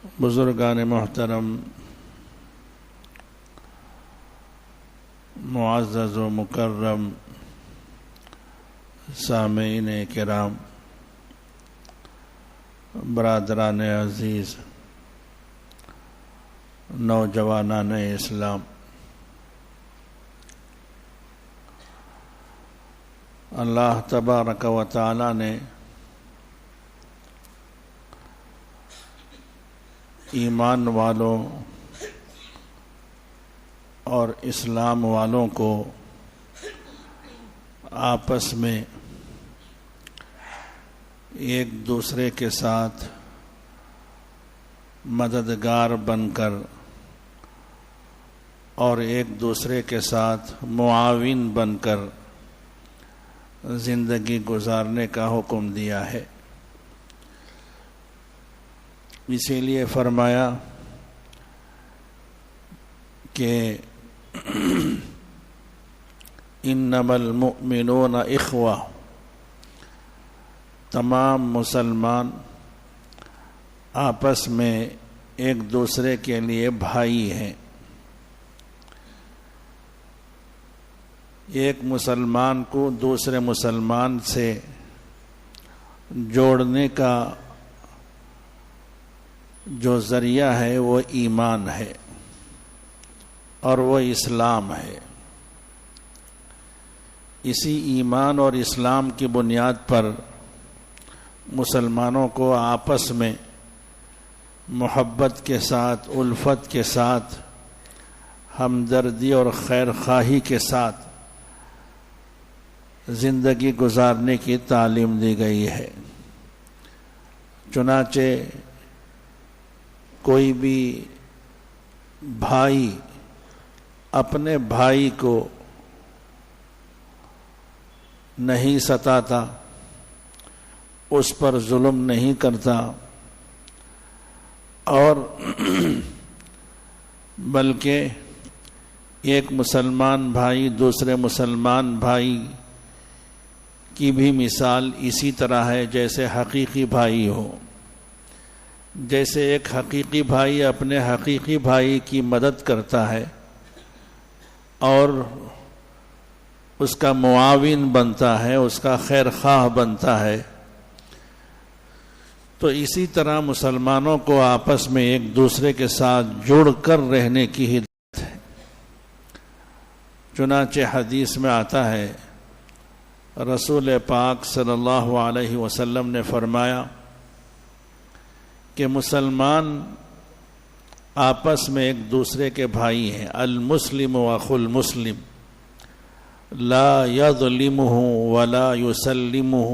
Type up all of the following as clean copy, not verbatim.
بزرگان محترم، معزز و مکرم سامعین کرام، برادران عزیز، نوجوانان اسلام، اللہ تبارک و تعالی نے ایمان والوں اور اسلام والوں کو آپس میں ایک دوسرے کے ساتھ مددگار بن کر اور ایک دوسرے کے ساتھ معاون بن کر زندگی گزارنے کا حکم دیا ہے۔ اسی لیے فرمایا کہ انما المؤمنون اخوہ، تمام مسلمان آپس میں ایک دوسرے کے لیے بھائی ہیں۔ ایک مسلمان کو دوسرے مسلمان سے جوڑنے کا جو ذریعہ ہے وہ ایمان ہے اور وہ اسلام ہے۔ اسی ایمان اور اسلام کی بنیاد پر مسلمانوں کو آپس میں محبت کے ساتھ، الفت کے ساتھ، ہمدردی اور خیر خواہی کے ساتھ زندگی گزارنے کی تعلیم دی گئی ہے۔ چنانچہ کوئی بھی بھائی اپنے بھائی کو نہیں ستاتا، اس پر ظلم نہیں کرتا، اور بلکہ ایک مسلمان بھائی دوسرے مسلمان بھائی کی بھی مثال اسی طرح ہے جیسے حقیقی بھائی ہو۔ جیسے ایک حقیقی بھائی اپنے حقیقی بھائی کی مدد کرتا ہے اور اس کا معاون بنتا ہے، اس کا خیر خواہ بنتا ہے، تو اسی طرح مسلمانوں کو آپس میں ایک دوسرے کے ساتھ جڑ کر رہنے کی ہدایت ہے۔ چنانچہ حدیث میں آتا ہے، رسول پاک صلی اللہ علیہ وسلم نے فرمایا کہ مسلمان آپس میں ایک دوسرے کے بھائی ہیں۔ المسلم اخو المسلم لا یظلمہ ولا یسلمہ،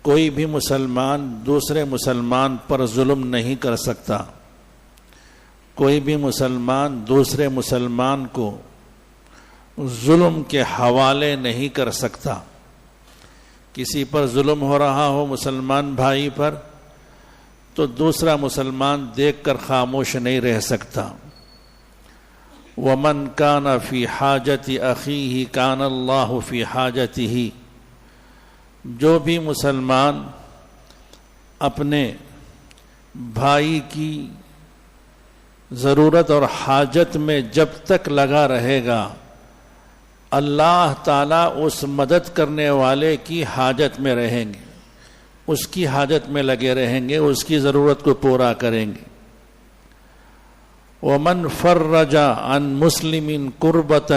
کوئی بھی مسلمان دوسرے مسلمان پر ظلم نہیں کر سکتا، کوئی بھی مسلمان دوسرے مسلمان کو ظلم کے حوالے نہیں کر سکتا۔ کسی پر ظلم ہو رہا ہو مسلمان بھائی پر تو دوسرا مسلمان دیکھ کر خاموش نہیں رہ سکتا۔ وَمَنْ كَانَ فِي حَاجَةِ أَخِيهِ كَانَ اللَّهُ فِي حَاجَتِهِ، جو بھی مسلمان اپنے بھائی کی ضرورت اور حاجت میں جب تک لگا رہے گا، اللہ تعالیٰ اس مدد کرنے والے کی حاجت میں رہیں گے، اس کی حاجت میں لگے رہیں گے، اس کی ضرورت کو پورا کریں گے۔ وَمَنْ فَرَّجَ عَنْ مُسْلِمٍ كُرْبَةً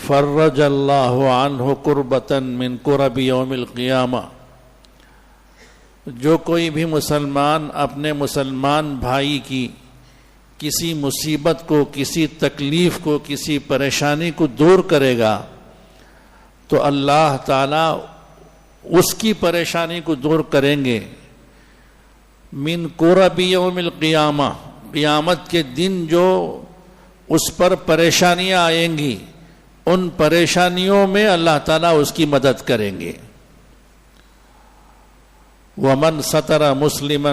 فَرَّجَ اللَّهُ عَنْهُ كُرْبَةً مِنْ كُرَبِ يَوْمِ الْقِيَامَةِ، جو کوئی بھی مسلمان اپنے مسلمان بھائی کی کسی مصیبت کو، کسی تکلیف کو، کسی پریشانی کو دور کرے گا تو اللہ تعالیٰ اس کی پریشانی کو دور کریں گے۔ من کرب یوم القیامہ، قیامت کے دن جو اس پر پریشانیاں آئیں گی، ان پریشانیوں میں اللہ تعالیٰ اس کی مدد کریں گے۔ ومن ستر مسلما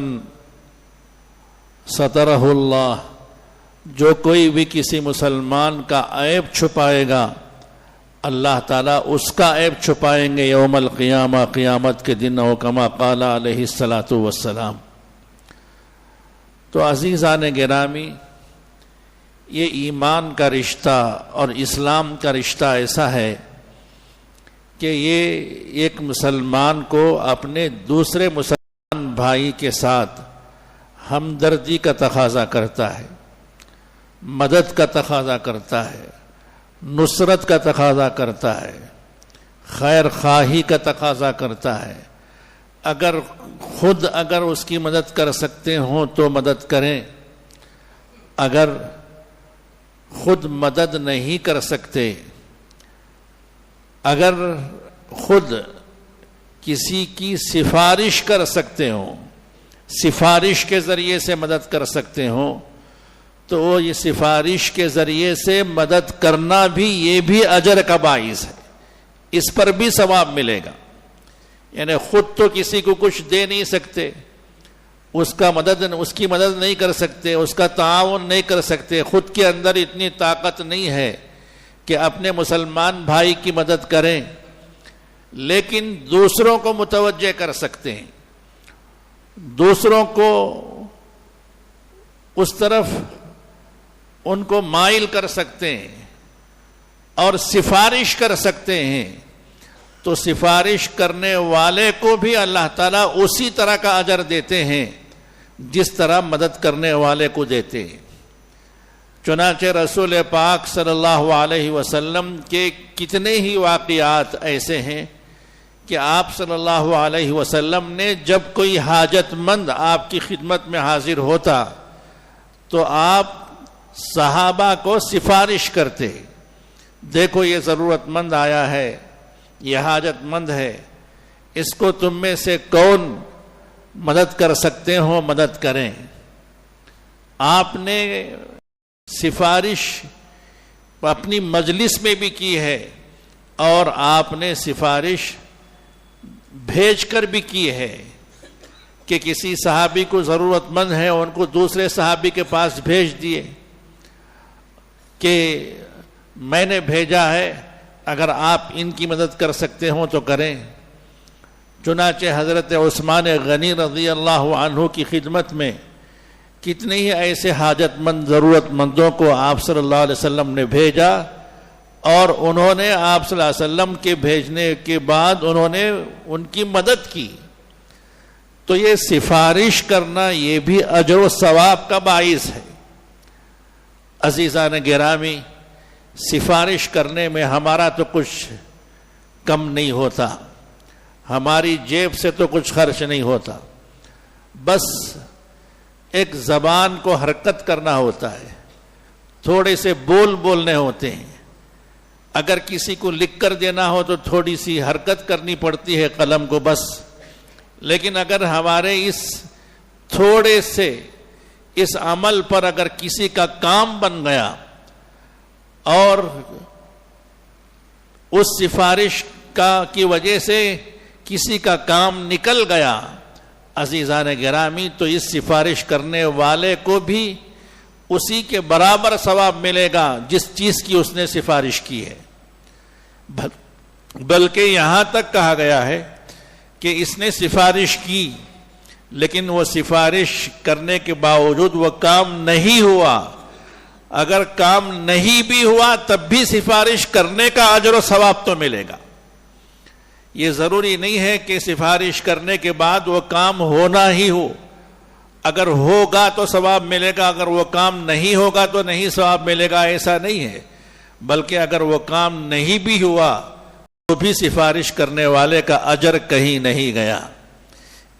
سترہ اللہ، جو کوئی بھی کسی مسلمان کا عیب چھپائے گا اللہ تعالیٰ اس کا عیب چھپائیں گے یوم القیامہ، قیامت کے دن، او کما قال علیہ الصلاۃ والسلام۔ تو عزیزان گرامی، یہ ایمان کا رشتہ اور اسلام کا رشتہ ایسا ہے کہ یہ ایک مسلمان کو اپنے دوسرے مسلمان بھائی کے ساتھ ہمدردی کا تقاضا کرتا ہے، مدد کا تقاضا کرتا ہے، نصرت کا تقاضا کرتا ہے، خیر خواہی کا تقاضا کرتا ہے۔ اگر اس کی مدد کر سکتے ہوں تو مدد کریں، اگر خود مدد نہیں کر سکتے، اگر خود کسی کی سفارش کر سکتے ہوں، سفارش کے ذریعے سے مدد کر سکتے ہوں، تو وہ یہ سفارش کے ذریعے سے مدد کرنا بھی یہ بھی اجر کا باعث ہے، اس پر بھی ثواب ملے گا۔ یعنی خود تو کسی کو کچھ دے نہیں سکتے، اس کی مدد نہیں کر سکتے، اس کا تعاون نہیں کر سکتے، خود کے اندر اتنی طاقت نہیں ہے کہ اپنے مسلمان بھائی کی مدد کریں، لیکن دوسروں کو متوجہ کر سکتے ہیں، دوسروں کو اس طرف ان کو مائل کر سکتے ہیں اور سفارش کر سکتے ہیں، تو سفارش کرنے والے کو بھی اللہ تعالیٰ اسی طرح کا اجر دیتے ہیں جس طرح مدد کرنے والے کو دیتے ہیں۔ چنانچہ رسول پاک صلی اللہ علیہ وسلم کے کتنے ہی واقعات ایسے ہیں کہ آپ صلی اللہ علیہ وسلم نے جب کوئی حاجت مند آپ کی خدمت میں حاضر ہوتا تو آپ صحابہ کو سفارش کرتے، دیکھو یہ ضرورت مند آیا ہے، یہ حاجت مند ہے، اس کو تم میں سے کون مدد کر سکتے ہو مدد کریں۔ آپ نے سفارش اپنی مجلس میں بھی کی ہے اور آپ نے سفارش بھیج کر بھی کی ہے کہ کسی صحابی کو ضرورت مند ہے، ان کو دوسرے صحابی کے پاس بھیج دیے کہ میں نے بھیجا ہے، اگر آپ ان کی مدد کر سکتے ہوں تو کریں۔ چنانچہ حضرت عثمان غنی رضی اللہ عنہ کی خدمت میں کتنے ہی ایسے حاجت مند ضرورت مندوں کو آپ صلی اللہ علیہ وسلم نے بھیجا، اور انہوں نے آپ صلی اللہ علیہ وسلم کے بھیجنے کے بعد انہوں نے ان کی مدد کی۔ تو یہ سفارش کرنا یہ بھی اجر و ثواب کا باعث ہے۔ عزیزان گرامی، سفارش کرنے میں ہمارا تو کچھ کم نہیں ہوتا، ہماری جیب سے تو کچھ خرچ نہیں ہوتا، بس ایک زبان کو حرکت کرنا ہوتا ہے، تھوڑے سے بولنے ہوتے ہیں۔ اگر کسی کو لکھ کر دینا ہو تو تھوڑی سی حرکت کرنی پڑتی ہے قلم کو بس، لیکن اگر ہمارے اس تھوڑے سے اس عمل پر اگر کسی کا کام بن گیا اور اس سفارش کی وجہ سے کسی کا کام نکل گیا، عزیزان گرامی، تو اس سفارش کرنے والے کو بھی اسی کے برابر ثواب ملے گا جس چیز کی اس نے سفارش کی ہے۔ بلکہ یہاں تک کہا گیا ہے کہ اس نے سفارش کی لیکن وہ سفارش کرنے کے باوجود وہ کام نہیں ہوا، اگر کام نہیں بھی ہوا تب بھی سفارش کرنے کا اجر و ثواب تو ملے گا۔ یہ ضروری نہیں ہے کہ سفارش کرنے کے بعد وہ کام ہونا ہی ہو، اگر ہوگا تو ثواب ملے گا، اگر وہ کام نہیں ہوگا تو نہیں ثواب ملے گا، ایسا نہیں ہے۔ بلکہ اگر وہ کام نہیں بھی ہوا تو بھی سفارش کرنے والے کا اجر کہیں نہیں گیا۔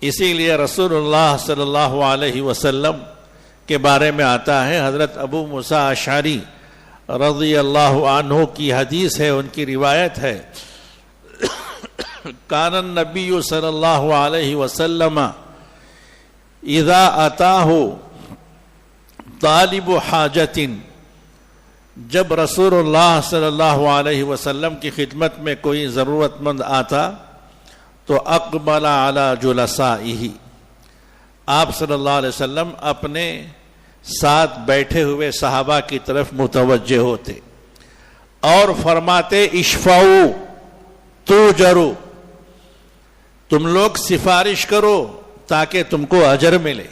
اسی لیے رسول اللہ صلی اللہ علیہ وسلم کے بارے میں آتا ہے، حضرت ابو موسیٰ اشعری رضی اللہ عنہ کی حدیث ہے، ان کی روایت ہے، کان النبی صلی اللہ علیہ وسلم اذا اتاہ طالب حاجت، جب رسول اللہ صلی اللہ علیہ وسلم کی خدمت میں کوئی ضرورت مند آتا تو اقبل علی جلسائہ، آپ صلی اللہ علیہ وسلم اپنے ساتھ بیٹھے ہوئے صحابہ کی طرف متوجہ ہوتے اور فرماتے اشفعوا توجروا، تم لوگ سفارش کرو تاکہ تم کو اجر ملے۔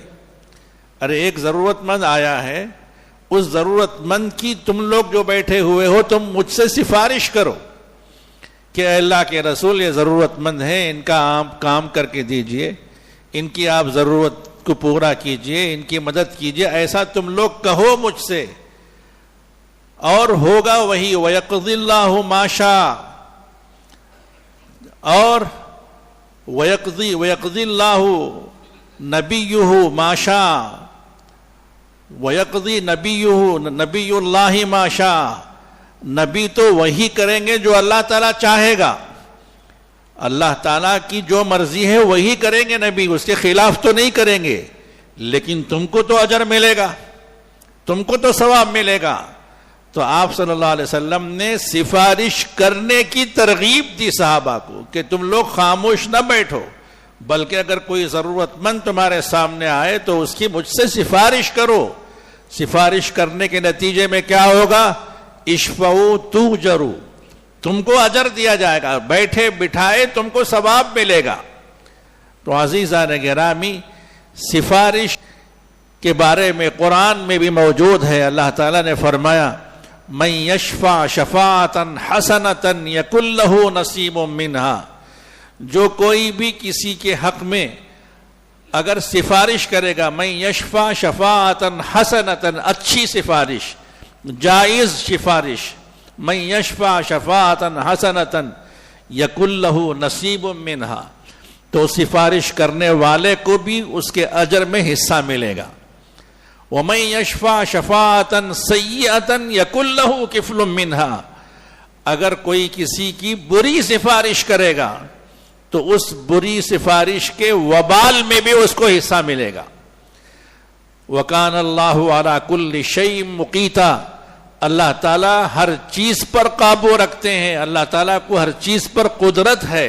ارے ایک ضرورت مند آیا ہے، اس ضرورت مند کی تم لوگ جو بیٹھے ہوئے ہو تم مجھ سے سفارش کرو کہ اے اللہ کے رسول یہ ضرورت مند ہیں، ان کا آپ کام کر کے دیجئے، ان کی آپ ضرورت کو پورا کیجئے، ان کی مدد کیجئے، ایسا تم لوگ کہو مجھ سے، اور ہوگا وہی وَيَقْضِي اللَّهُ مَا شَاءَ، اور وَيَقْضِي اللَّهُ نَبِيُّهُ مَا شَاءَ، وَيَقْضِي نَبِيُّ اللَّهِ مَا شَاءَ، نبی تو وہی کریں گے جو اللہ تعالیٰ چاہے گا، اللہ تعالیٰ کی جو مرضی ہے وہی کریں گے نبی، اس کے خلاف تو نہیں کریں گے، لیکن تم کو تو اجر ملے گا، تم کو تو ثواب ملے گا۔ تو آپ صلی اللہ علیہ وسلم نے سفارش کرنے کی ترغیب دی صحابہ کو کہ تم لوگ خاموش نہ بیٹھو، بلکہ اگر کوئی ضرورت مند تمہارے سامنے آئے تو اس کی مجھ سے سفارش کرو۔ سفارش کرنے کے نتیجے میں کیا ہوگا؟ اشفعوا تؤجروا، تم کو اجر دیا جائے گا، بیٹھے بٹھائے تم کو ثواب ملے گا۔ تو عزیزان گرامی، سفارش کے بارے میں قرآن میں بھی موجود ہے، اللہ تعالیٰ نے فرمایا من یشفع شفاعتا حسنتا یکن لہ نصیب منہا، جو کوئی بھی کسی کے حق میں اگر سفارش کرے گا، من یشفع شفاعتا حسنتا، اچھی سفارش، جائز سفارش، من یشفع شفاعتا حسنتا یکن لہ نصیب منہا، تو سفارش کرنے والے کو بھی اس کے اجر میں حصہ ملے گا۔ وَمَن يَشْفَعْ شَفَاعَةً سَيِّئَةً يَكُن لَّهُ كِفْلٌ مِّنْهَا، اگر کوئی کسی کی بری سفارش کرے گا تو اس بری سفارش کے وبال میں بھی اس کو حصہ ملے گا۔ وَكَانَ اللَّهُ عَلَى كُلِّ شَيْءٍ مُقِيتًا، اللہ تعالیٰ ہر چیز پر قابو رکھتے ہیں، اللہ تعالیٰ کو ہر چیز پر قدرت ہے۔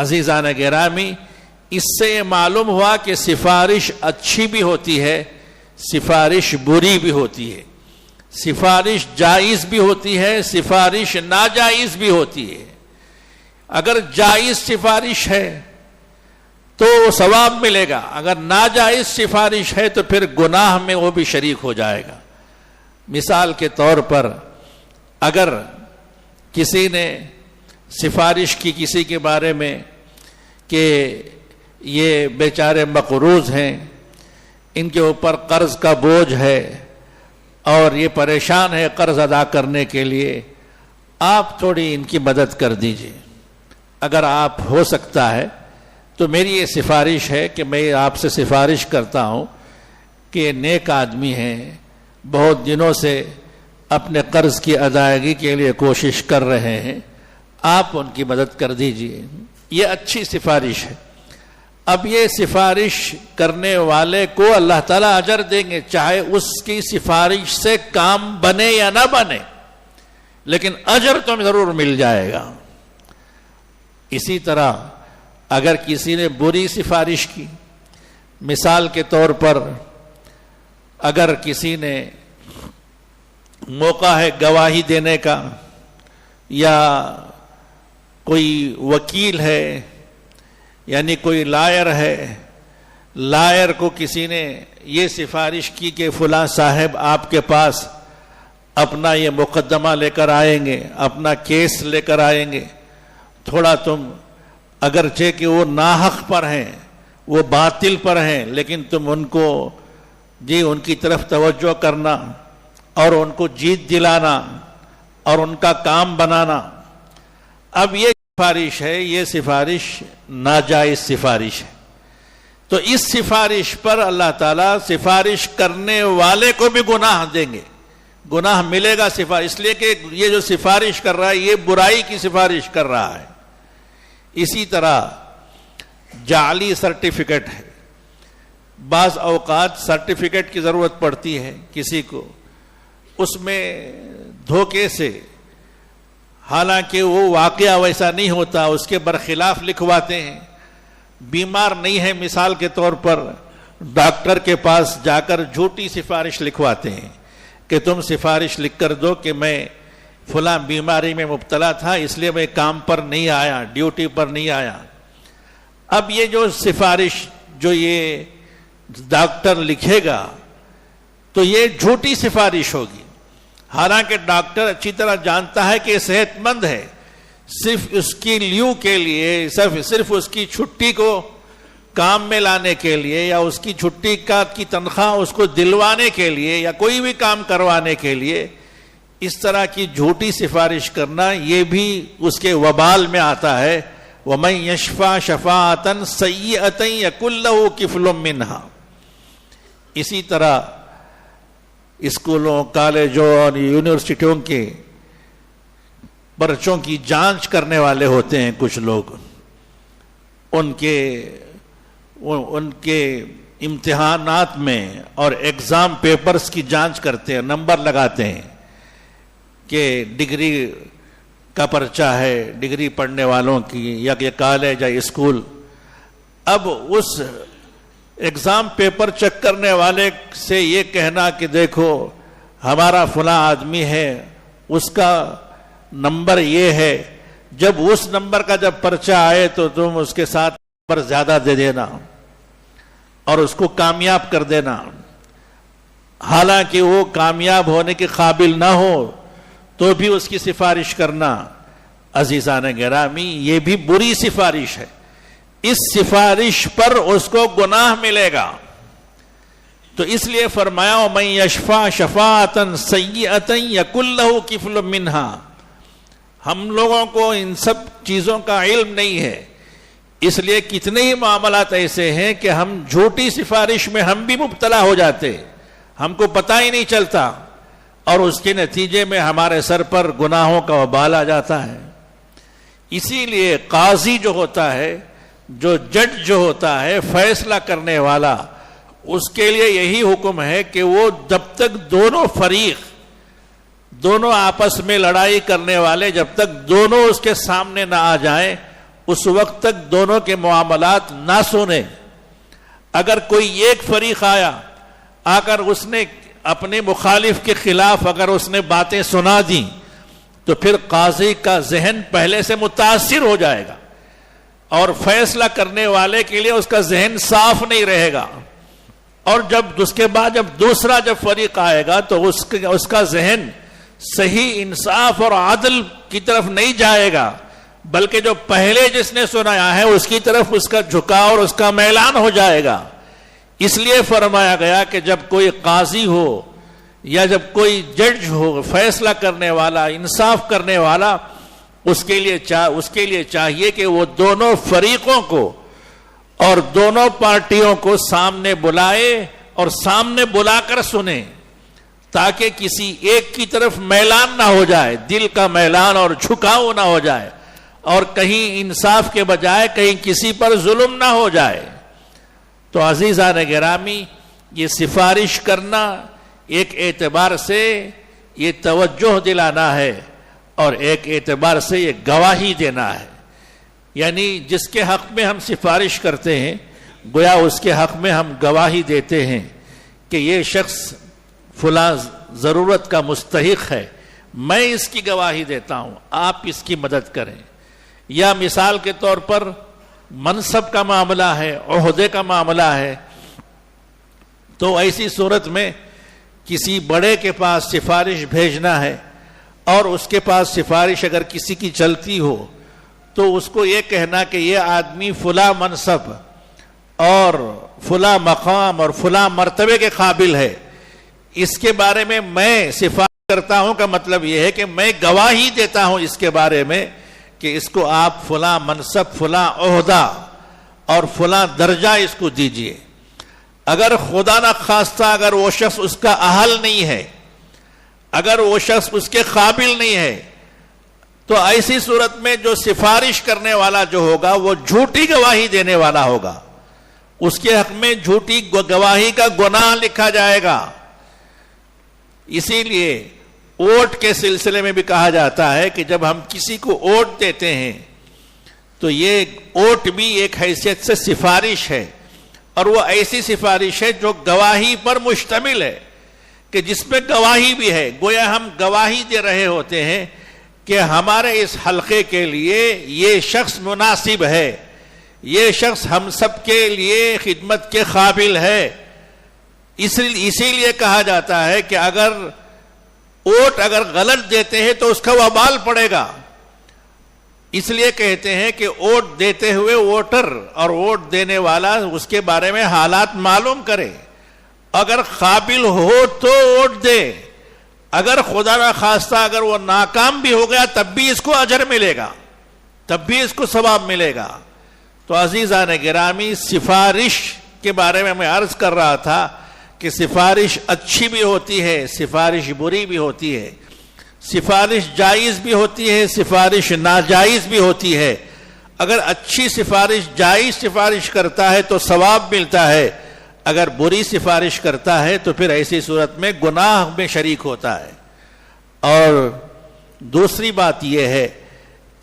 عزیزان گرامی، اس سے معلوم ہوا کہ سفارش اچھی بھی ہوتی ہے، سفارش بری بھی ہوتی ہے، سفارش جائز بھی ہوتی ہے، سفارش ناجائز بھی ہوتی ہے۔ اگر جائز سفارش ہے تو ثواب ملے گا، اگر ناجائز سفارش ہے تو پھر گناہ میں وہ بھی شریک ہو جائے گا۔ مثال کے طور پر اگر کسی نے سفارش کی کسی کے بارے میں کہ یہ بیچارے مقروض ہیں، ان کے اوپر قرض کا بوجھ ہے اور یہ پریشان ہے قرض ادا کرنے کے لیے، آپ تھوڑی ان کی مدد کر دیجئے۔ اگر آپ ہو سکتا ہے تو میری یہ سفارش ہے کہ میں آپ سے سفارش کرتا ہوں کہ نیک آدمی ہیں، بہت دنوں سے اپنے قرض کی ادائیگی کے لیے کوشش کر رہے ہیں، آپ ان کی مدد کر دیجئے، یہ اچھی سفارش ہے۔ اب یہ سفارش کرنے والے کو اللہ تعالیٰ اجر دیں گے، چاہے اس کی سفارش سے کام بنے یا نہ بنے، لیکن اجر تو ضرور مل جائے گا۔ اسی طرح اگر کسی نے بری سفارش کی، مثال کے طور پر اگر کسی نے موقع ہے گواہی دینے کا، یا کوئی وکیل ہے یعنی کوئی لائر ہے، لائر کو کسی نے یہ سفارش کی کہ فلاں صاحب آپ کے پاس اپنا یہ مقدمہ لے کر آئیں گے، اپنا کیس لے کر آئیں گے، تھوڑا تم اگرچہ کہ وہ ناحق پر ہیں، وہ باطل پر ہیں، لیکن تم ان کو ان کی طرف توجہ کرنا اور ان کو جیت دلانا اور ان کا کام بنانا۔ اب یہ سفارش ہے، یہ سفارش ناجائز سفارش ہے، تو اس سفارش پر اللہ تعالیٰ سفارش کرنے والے کو بھی گناہ دیں گے، گناہ ملے گا سفارش، اس لیے کہ یہ جو سفارش کر رہا ہے یہ برائی کی سفارش کر رہا ہے۔ اسی طرح جعلی سرٹیفکیٹ ہے، بعض اوقات سرٹیفکیٹ کی ضرورت پڑتی ہے کسی کو، اس میں دھوکے سے، حالانکہ وہ واقعہ ویسا نہیں ہوتا، اس کے برخلاف لکھواتے ہیں۔ بیمار نہیں ہے مثال کے طور پر، ڈاکٹر کے پاس جا کر جھوٹی سفارش لکھواتے ہیں کہ تم سفارش لکھ کر دو کہ میں فلاں بیماری میں مبتلا تھا، اس لیے میں کام پر نہیں آیا، ڈیوٹی پر نہیں آیا۔ اب یہ جو سفارش جو یہ ڈاکٹر لکھے گا تو یہ جھوٹی سفارش ہوگی، حالانکہ ڈاکٹر اچھی طرح جانتا ہے کہ یہ صحت مند ہے، صرف اس کی لیو کے لیے، صرف اس کی چھٹی کو کام میں لانے کے لیے یا اس کی چھٹی کی تنخواہ اس کو دلوانے کے لیے یا کوئی بھی کام کروانے کے لیے اس طرح کی جھوٹی سفارش کرنا، یہ بھی اس کے وبال میں آتا ہے۔ وَمَن يَشْفَعْ شَفَاعَةً سَيِّئَةً يَكُن لَّهُ كِفْلٌ مِّنْهَا۔ اسی طرح اسکولوں، کالجوں اور یونیورسٹیوں کے پرچوں کی جانچ کرنے والے ہوتے ہیں کچھ لوگ، ان کے امتحانات میں اور ایگزام پیپرز کی جانچ کرتے ہیں، نمبر لگاتے ہیں کہ ڈگری کا پرچہ ہے ڈگری پڑھنے والوں کی یا کہ کالج یا اسکول۔ اب اس ایگزام پیپر چیک کرنے والے سے یہ کہنا کہ دیکھو ہمارا فلاں آدمی ہے، اس کا نمبر یہ ہے، جب اس نمبر کا جب پرچہ آئے تو تم اس کے ساتھ نمبر زیادہ دے دینا اور اس کو کامیاب کر دینا، حالانکہ وہ کامیاب ہونے کے قابل نہ ہو تو بھی اس کی سفارش کرنا۔ عزیزان گرامی، یہ بھی بری سفارش ہے، اس سفارش پر اس کو گناہ ملے گا۔ تو اس لیے فرمایا وَمَن يَشْفَعْ شَفَاعَةً سَيِّئَةً يَكُن لَّهُ كِفْلٌ مِّنْهَا۔ ہم لوگوں کو ان سب چیزوں کا علم نہیں ہے، اس لیے کتنے ہی معاملات ایسے ہیں کہ ہم جھوٹی سفارش میں ہم بھی مبتلا ہو جاتے، ہم کو پتہ ہی نہیں چلتا، اور اس کے نتیجے میں ہمارے سر پر گناہوں کا وبال آ جاتا ہے۔ اسی لیے قاضی جو ہوتا ہے، جو جج جو ہوتا ہے، فیصلہ کرنے والا، اس کے لیے یہی حکم ہے کہ وہ جب تک دونوں فریق، دونوں آپس میں لڑائی کرنے والے جب تک دونوں اس کے سامنے نہ آ جائیں، اس وقت تک دونوں کے معاملات نہ سنیں۔ اگر کوئی ایک فریق آیا، آ کر اس نے اپنے مخالف کے خلاف اگر اس نے باتیں سنا دیں تو پھر قاضی کا ذہن پہلے سے متاثر ہو جائے گا اور فیصلہ کرنے والے کے لیے اس کا ذہن صاف نہیں رہے گا، اور جب اس کے بعد جب دوسرا فریق آئے گا تو اس کا ذہن صحیح انصاف اور عدل کی طرف نہیں جائے گا، بلکہ جو پہلے جس نے سنایا ہے اس کی طرف اس کا جھکاؤ اور اس کا میلان ہو جائے گا۔ اس لیے فرمایا گیا کہ جب کوئی قاضی ہو یا جب کوئی جج ہو، فیصلہ کرنے والا، انصاف کرنے والا، اس کے لیے چاہیے کہ وہ دونوں فریقوں کو اور دونوں پارٹیوں کو سامنے بلائے اور سامنے بلا کر سنے، تاکہ کسی ایک کی طرف میلان نہ ہو جائے، دل کا میلان اور جھکاؤ نہ ہو جائے، اور کہیں انصاف کے بجائے کہیں کسی پر ظلم نہ ہو جائے۔ تو عزیزان گرامی، یہ سفارش کرنا ایک اعتبار سے یہ توجہ دلانا ہے اور ایک اعتبار سے یہ گواہی دینا ہے، یعنی جس کے حق میں ہم سفارش کرتے ہیں گویا اس کے حق میں ہم گواہی دیتے ہیں کہ یہ شخص فلاں ضرورت کا مستحق ہے، میں اس کی گواہی دیتا ہوں، آپ اس کی مدد کریں۔ یا مثال کے طور پر منصب کا معاملہ ہے، عہدے کا معاملہ ہے، تو ایسی صورت میں کسی بڑے کے پاس سفارش بھیجنا ہے، اور اس کے پاس سفارش اگر کسی کی چلتی ہو تو اس کو یہ کہنا کہ یہ آدمی فلاں منصب اور فلاں مقام اور فلاں مرتبے کے قابل ہے، اس کے بارے میں سفارش کرتا ہوں، کا مطلب یہ ہے کہ میں گواہی دیتا ہوں اس کے بارے میں کہ اس کو آپ فلاں منصب، فلاں عہدہ اور فلاں درجہ اس کو دیجئے۔ اگر خدا نہ خواستہ اگر وہ شخص اس کا اہل نہیں ہے، اگر وہ شخص اس کے قابل نہیں ہے، تو ایسی صورت میں جو سفارش کرنے والا جو ہوگا وہ جھوٹی گواہی دینے والا ہوگا، اس کے حق میں جھوٹی گواہی کا گناہ لکھا جائے گا۔ اسی لیے ووٹ کے سلسلے میں بھی کہا جاتا ہے کہ جب ہم کسی کو ووٹ دیتے ہیں تو یہ ووٹ بھی ایک حیثیت سے سفارش ہے، اور وہ ایسی سفارش ہے جو گواہی پر مشتمل ہے، کہ جس میں گواہی بھی ہے، گویا ہم گواہی دے رہے ہوتے ہیں کہ ہمارے اس حلقے کے لیے یہ شخص مناسب ہے، یہ شخص ہم سب کے لیے خدمت کے قابل ہے. اسی لیے کہا جاتا ہے کہ اگر ووٹ غلط دیتے ہیں تو اس کا وبال پڑے گا. اس لیے کہتے ہیں کہ ووٹ دیتے ہوئے ووٹر اور ووٹ دینے والا اس کے بارے میں حالات معلوم کرے. اگر قابل ہو تو ووٹ دے, اگر خدا نہ خواستہ اگر وہ ناکام بھی ہو گیا تب بھی اس کو اجر ملے گا, تب بھی اس کو ثواب ملے گا. تو عزیزان گرامی, سفارش کے بارے میں میں عرض کر رہا تھا کہ سفارش اچھی بھی ہوتی ہے, سفارش بری بھی ہوتی ہے, سفارش جائز بھی ہوتی ہے, سفارش ناجائز بھی ہوتی ہے. اگر اچھی سفارش جائز سفارش کرتا ہے تو ثواب ملتا ہے, اگر بری سفارش کرتا ہے تو پھر ایسی صورت میں گناہ میں شریک ہوتا ہے. اور دوسری بات یہ ہے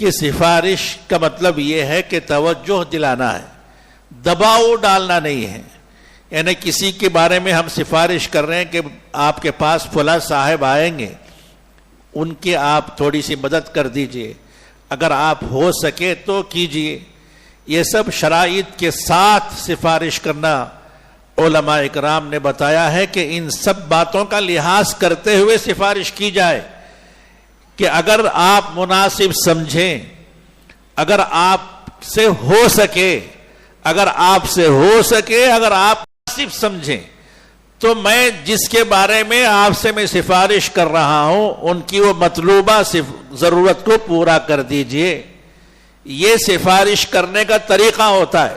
کہ سفارش کا مطلب یہ ہے کہ توجہ دلانا ہے, دباؤ ڈالنا نہیں ہے. یعنی کسی کے بارے میں ہم سفارش کر رہے ہیں کہ آپ کے پاس فلاں صاحب آئیں گے, ان کے آپ تھوڑی سی مدد کر دیجئے, اگر آپ ہو سکے تو کیجئے. یہ سب شرائط کے ساتھ سفارش کرنا علماء اکرام نے بتایا ہے کہ ان سب باتوں کا لحاظ کرتے ہوئے سفارش کی جائے کہ اگر آپ مناسب سمجھیں, اگر آپ سے ہو سکے, اگر آپ مناسب سمجھیں تو میں جس کے بارے میں آپ سے میں سفارش کر رہا ہوں ان کی وہ مطلوبہ ضرورت کو پورا کر دیجئے. یہ سفارش کرنے کا طریقہ ہوتا ہے.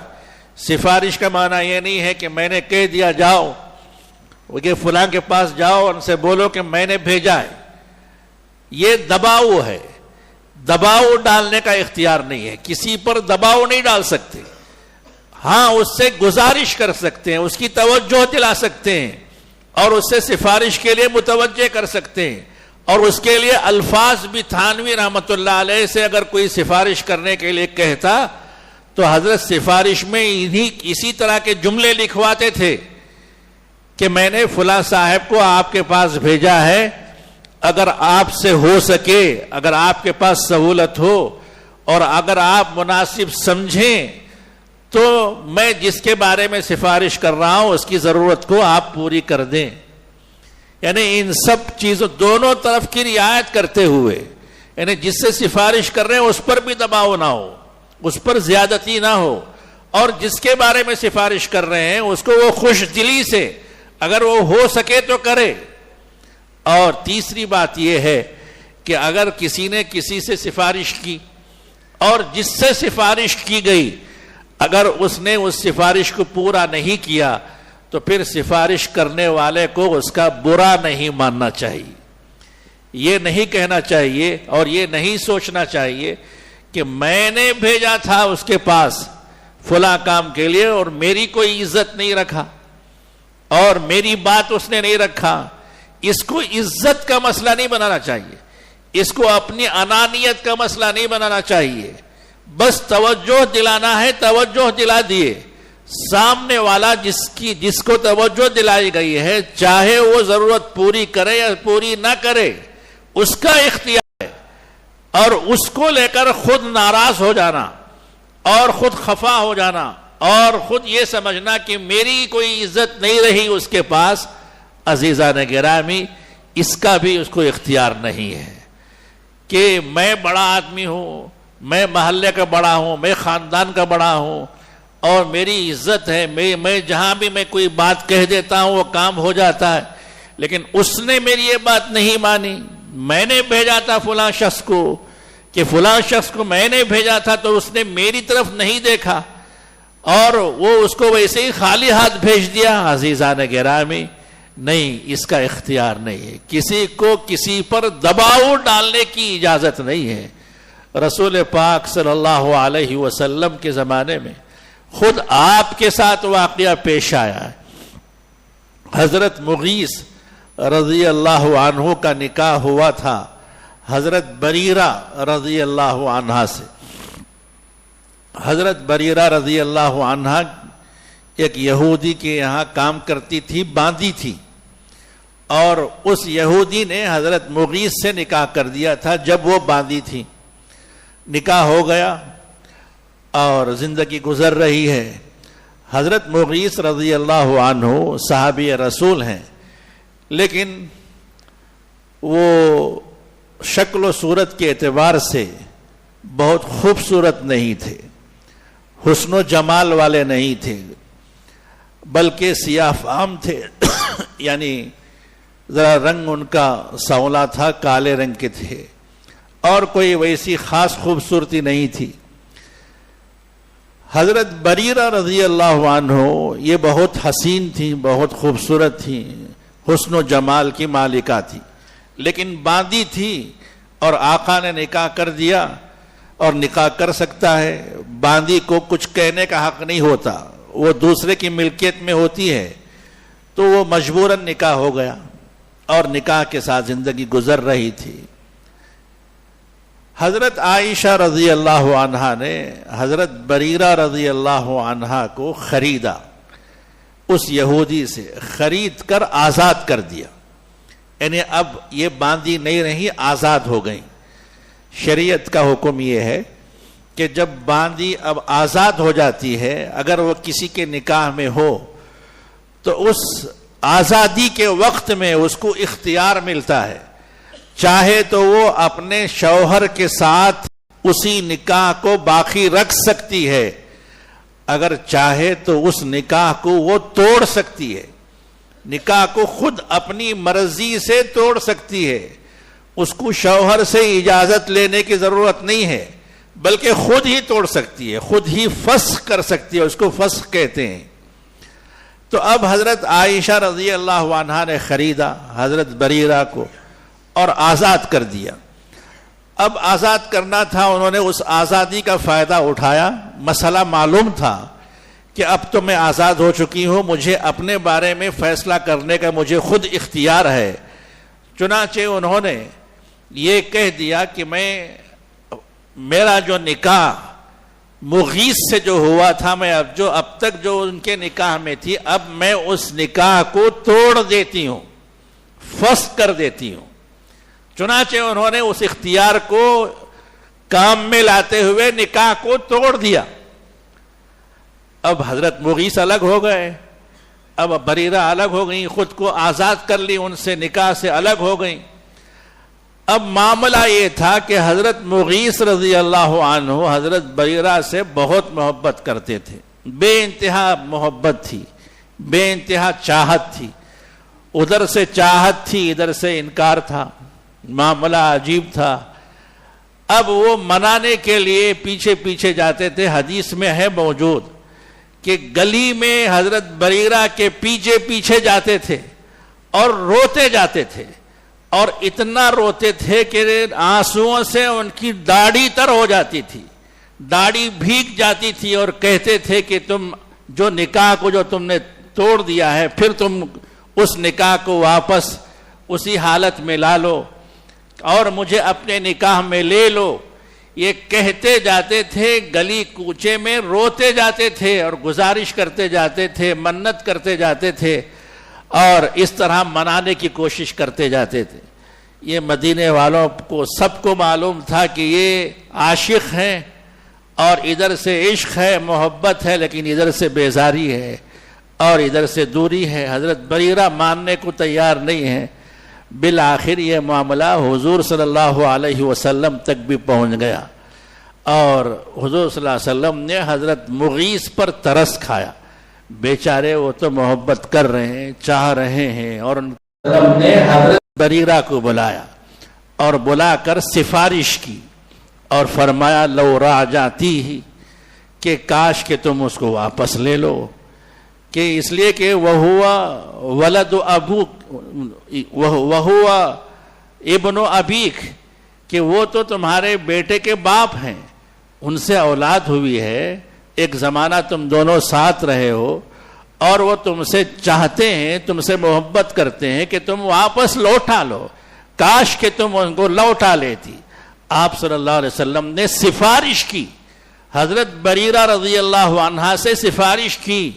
سفارش کا معنی یہ نہیں ہے کہ میں نے کہہ دیا جاؤ کہ فلاں کے پاس جاؤ ان سے بولو کہ میں نے بھیجا ہے. یہ دباؤ ہے, دباؤ ڈالنے کا اختیار نہیں ہے, کسی پر دباؤ نہیں ڈال سکتے. ہاں اس سے گزارش کر سکتے ہیں, اس کی توجہ دلا سکتے ہیں اور اس سے سفارش کے لیے متوجہ کر سکتے ہیں. اور اس کے لیے الفاظ بھی تھانوی رحمت اللہ علیہ سے اگر کوئی سفارش کرنے کے لیے کہتا تو حضرت سفارش میں اسی طرح کے جملے لکھواتے تھے کہ میں نے فلاں صاحب کو آپ کے پاس بھیجا ہے, اگر آپ سے ہو سکے, اگر آپ کے پاس سہولت ہو اور اگر آپ مناسب سمجھیں تو میں جس کے بارے میں سفارش کر رہا ہوں اس کی ضرورت کو آپ پوری کر دیں. یعنی ان سب چیزوں دونوں طرف کی رعایت کرتے ہوئے, یعنی جس سے سفارش کر رہے ہیں اس پر بھی دباؤ نہ ہو, اس پر زیادتی نہ ہو, اور جس کے بارے میں سفارش کر رہے ہیں اس کو وہ خوش دلی سے اگر وہ ہو سکے تو کرے. اور تیسری بات یہ ہے کہ اگر کسی نے کسی سے سفارش کی اور جس سے سفارش کی گئی اگر اس نے اس سفارش کو پورا نہیں کیا تو پھر سفارش کرنے والے کو اس کا برا نہیں ماننا چاہیے. یہ نہیں کہنا چاہیے اور یہ نہیں سوچنا چاہیے کہ میں نے بھیجا تھا اس کے پاس فلاں کام کے لیے اور میری کوئی عزت نہیں رکھا اور میری بات اس نے نہیں رکھا. اس کو عزت کا مسئلہ نہیں بنانا چاہیے, اس کو اپنی انانیت کا مسئلہ نہیں بنانا چاہیے. بس توجہ دلانا ہے, توجہ دلا دیے. سامنے والا جس کو توجہ دلائی گئی ہے چاہے وہ ضرورت پوری کرے یا پوری نہ کرے اس کا اختیار ہے. اور اس کو لے کر خود ناراض ہو جانا اور خود خفا ہو جانا اور خود یہ سمجھنا کہ میری کوئی عزت نہیں رہی اس کے پاس, عزیزان گرامی اس کا بھی اس کو اختیار نہیں ہے کہ میں بڑا آدمی ہوں, میں محلے کا بڑا ہوں, میں خاندان کا بڑا ہوں اور میری عزت ہے, میں جہاں بھی میں کوئی بات کہہ دیتا ہوں وہ کام ہو جاتا ہے. لیکن اس نے میری یہ بات نہیں مانی, میں نے بھیجا تھا فلاں شخص کو کہ فلاں شخص کو میں نے بھیجا تھا تو اس نے میری طرف نہیں دیکھا اور وہ اس کو ویسے ہی خالی ہاتھ بھیج دیا. عزیزان گرامی نہیں, اس کا اختیار نہیں ہے. کسی کو کسی پر دباؤ ڈالنے کی اجازت نہیں ہے. رسول پاک صلی اللہ علیہ وسلم کے زمانے میں خود آپ کے ساتھ واقعہ پیش آیا ہے. حضرت مغیث رضی اللہ عنہ کا نکاح ہوا تھا حضرت بریرہ رضی اللہ عنہ سے. حضرت بریرہ رضی اللہ عنہ ایک یہودی کے یہاں کام کرتی تھی, باندھی تھی, اور اس یہودی نے حضرت مغیث سے نکاح کر دیا تھا جب وہ باندھی تھی. نکاح ہو گیا اور زندگی گزر رہی ہے. حضرت مغیث رضی اللہ عنہ صحابی رسول ہیں، لیکن وہ شکل و صورت کے اعتبار سے بہت خوبصورت نہیں تھے، حسن و جمال والے نہیں تھے، بلکہ سیاہ فام تھے. یعنی ذرا رنگ ان کا سانولا تھا، کالے رنگ کے تھے، اور کوئی ویسی خاص خوبصورتی نہیں تھی. حضرت بریرہ رضی اللہ عنہ یہ بہت حسین تھی، بہت خوبصورت تھی، حسن و جمال کی مالکہ تھی، لیکن باندی تھی اور آقا نے نکاح کر دیا. اور نکاح کر سکتا ہے، باندی کو کچھ کہنے کا حق نہیں ہوتا، وہ دوسرے کی ملکیت میں ہوتی ہے، تو وہ مجبوراً نکاح ہو گیا اور نکاح کے ساتھ زندگی گزر رہی تھی. حضرت عائشہ رضی اللہ عنہا نے حضرت بریرہ رضی اللہ عنہا کو خریدا، اس یہودی سے خرید کر آزاد کر دیا. یعنی اب یہ باندھی نہیں رہی، آزاد ہو گئی. شریعت کا حکم یہ ہے کہ جب باندھی اب آزاد ہو جاتی ہے، اگر وہ کسی کے نکاح میں ہو تو اس آزادی کے وقت میں اس کو اختیار ملتا ہے، چاہے تو وہ اپنے شوہر کے ساتھ اسی نکاح کو باقی رکھ سکتی ہے، اگر چاہے تو اس نکاح کو وہ توڑ سکتی ہے. نکاح کو خود اپنی مرضی سے توڑ سکتی ہے، اس کو شوہر سے اجازت لینے کی ضرورت نہیں ہے، بلکہ خود ہی توڑ سکتی ہے، خود ہی فسخ کر سکتی ہے، اس کو فسخ کہتے ہیں. تو اب حضرت عائشہ رضی اللہ عنہا نے خریدا حضرت بریرہ کو اور آزاد کر دیا. اب آزاد کرنا تھا، انہوں نے اس آزادی کا فائدہ اٹھایا. مسئلہ معلوم تھا کہ اب تو میں آزاد ہو چکی ہوں، مجھے اپنے بارے میں فیصلہ کرنے کا مجھے خود اختیار ہے. چنانچہ انہوں نے یہ کہہ دیا کہ میرا جو نکاح مغیث سے جو ہوا تھا، میں اب تک جو ان کے نکاح میں تھی، اب میں اس نکاح کو توڑ دیتی ہوں، فسخ کر دیتی ہوں. چنانچہ انہوں نے اس اختیار کو کام میں لاتے ہوئے نکاح کو توڑ دیا. اب حضرت مغیث الگ ہو گئے، اب بریرہ الگ ہو گئی، خود کو آزاد کر لی، ان سے نکاح سے الگ ہو گئی. اب معاملہ یہ تھا کہ حضرت مغیث رضی اللہ عنہ حضرت بریرہ سے بہت محبت کرتے تھے، بے انتہا محبت تھی، بے انتہا چاہت تھی. ادھر سے چاہت تھی، ادھر سے انکار تھا، معاملہ عجیب تھا. اب وہ منانے کے لیے پیچھے پیچھے جاتے تھے. حدیث میں ہے موجود کہ گلی میں حضرت بریرہ کے پیچھے پیچھے جاتے تھے اور روتے جاتے تھے، اور اتنا روتے تھے کہ آنسوؤں سے ان کی داڑھی تر ہو جاتی تھی، داڑھی بھیگ جاتی تھی، اور کہتے تھے کہ تم جو نکاح کو جو تم نے توڑ دیا ہے، پھر تم اس نکاح کو واپس اسی حالت میں لا لو اور مجھے اپنے نکاح میں لے لو. یہ کہتے جاتے تھے، گلی کوچے میں روتے جاتے تھے اور گزارش کرتے جاتے تھے، منت کرتے جاتے تھے، اور اس طرح منانے کی کوشش کرتے جاتے تھے. یہ مدینے والوں کو سب کو معلوم تھا کہ یہ عاشق ہیں اور ادھر سے عشق ہے، محبت ہے، لیکن ادھر سے بیزاری ہے اور ادھر سے دوری ہے. حضرت بریرہ ماننے کو تیار نہیں ہے. بالآخر یہ معاملہ حضور صلی اللہ علیہ وسلم تک بھی پہنچ گیا، اور حضور صلی اللہ علیہ وسلم نے حضرت مغیث پر ترس کھایا. بیچارے وہ تو محبت کر رہے ہیں، چاہ رہے ہیں، اور وسلم نے حضرت بریرہ کو بلایا اور بلا کر سفارش کی اور فرمایا لو راجعتی ہی، کہ کاش کہ تم اس کو واپس لے لو، کہ اس لیے کہ وہ ولد ابوک وہ ابن ابیک، کہ وہ تو تمہارے بیٹے کے باپ ہیں، ان سے اولاد ہوئی ہے، ایک زمانہ تم دونوں ساتھ رہے ہو، اور وہ تم سے چاہتے ہیں، تم سے محبت کرتے ہیں کہ تم واپس لوٹا لو، کاش کہ تم ان کو لوٹا لیتی. آپ صلی اللہ علیہ وسلم نے سفارش کی، حضرت بریرہ رضی اللہ عنہا سے سفارش کی،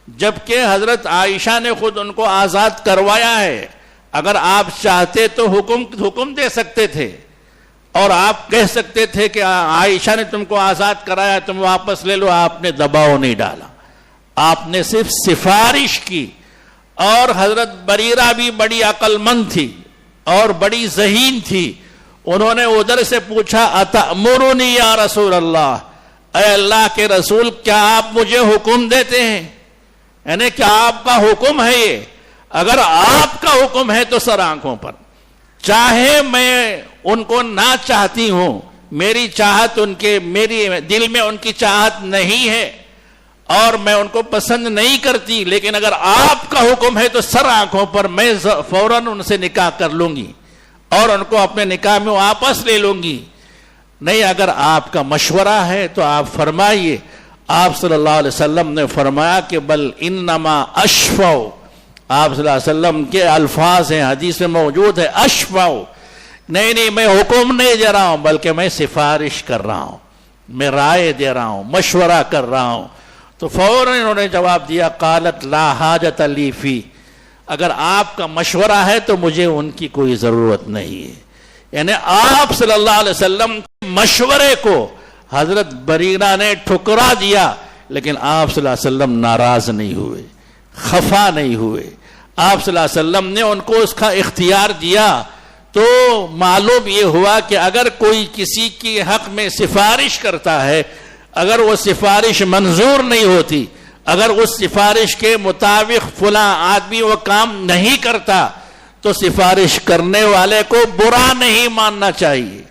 جبکہ حضرت عائشہ نے خود ان کو آزاد کروایا ہے. اگر آپ چاہتے تو حکم دے سکتے تھے، اور آپ کہہ سکتے تھے کہ عائشہ نے تم کو آزاد کرایا، تم واپس لے لو. آپ نے دباؤ نہیں ڈالا، آپ نے صرف سفارش کی. اور حضرت بریرہ بھی بڑی عقل مند تھی اور بڑی ذہین تھی. انہوں نے ادھر سے پوچھا اتأمرنی یا رسول اللہ، اے اللہ کے رسول کیا آپ مجھے حکم دیتے ہیں؟ یعنی کیا آپ کا حکم ہے یہ؟ اگر آپ کا حکم ہے تو سر آنکھوں پر، چاہے میں ان کو نہ چاہتی ہوں، میری چاہت میری دل میں ان کی چاہت نہیں ہے اور میں ان کو پسند نہیں کرتی، لیکن اگر آپ کا حکم ہے تو سر آنکھوں پر میں فوراً ان سے نکاح کر لوں گی اور ان کو اپنے نکاح میں واپس لے لوں گی. نہیں، اگر آپ کا مشورہ ہے تو آپ فرمائیے. آپ صلی اللہ علیہ وسلم نے فرمایا کہ بل انما اشفع. آپ صلی اللہ علیہ وسلم کے الفاظ ہیں، حدیث میں موجود ہے، اشفع. نہیں میں حکم نہیں دے رہا ہوں بلکہ میں سفارش کر رہا ہوں، میں رائے دے رہا ہوں، مشورہ کر رہا ہوں. تو فوراً انہوں نے جواب دیا قالت لا حاجت لی فی. اگر آپ کا مشورہ ہے تو مجھے ان کی کوئی ضرورت نہیں ہے. یعنی آپ صلی اللہ علیہ وسلم کے مشورے کو حضرت بریرہ نے ٹھکرا دیا، لیکن آپ صلی اللہ علیہ وسلم ناراض نہیں ہوئے، خفا نہیں ہوئے. آپ صلی اللہ علیہ وسلم نے ان کو اس کا اختیار دیا. تو معلوم یہ ہوا کہ اگر کوئی کسی کے حق میں سفارش کرتا ہے، اگر وہ سفارش منظور نہیں ہوتی، اگر اس سفارش کے مطابق فلاں آدمی وہ کام نہیں کرتا، تو سفارش کرنے والے کو برا نہیں ماننا چاہیے.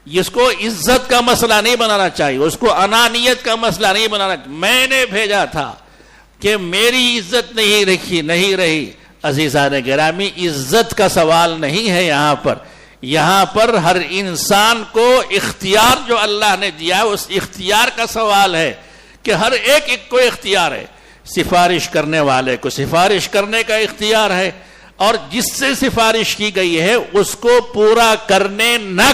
اس کو عزت کا مسئلہ نہیں بنانا چاہیے، اس کو انانیت کا مسئلہ نہیں بنانا چاہیے. میں نے بھیجا تھا کہ میری عزت نہیں رہی. عزیزان گرامی، عزت کا سوال نہیں ہے یہاں پر ہر انسان کو اختیار جو اللہ نے دیا ہے اس اختیار کا سوال ہے کہ ہر ایک کو اختیار ہے. سفارش کرنے والے کو سفارش کرنے کا اختیار ہے، اور جس سے سفارش کی گئی ہے اس کو پورا کرنے نہ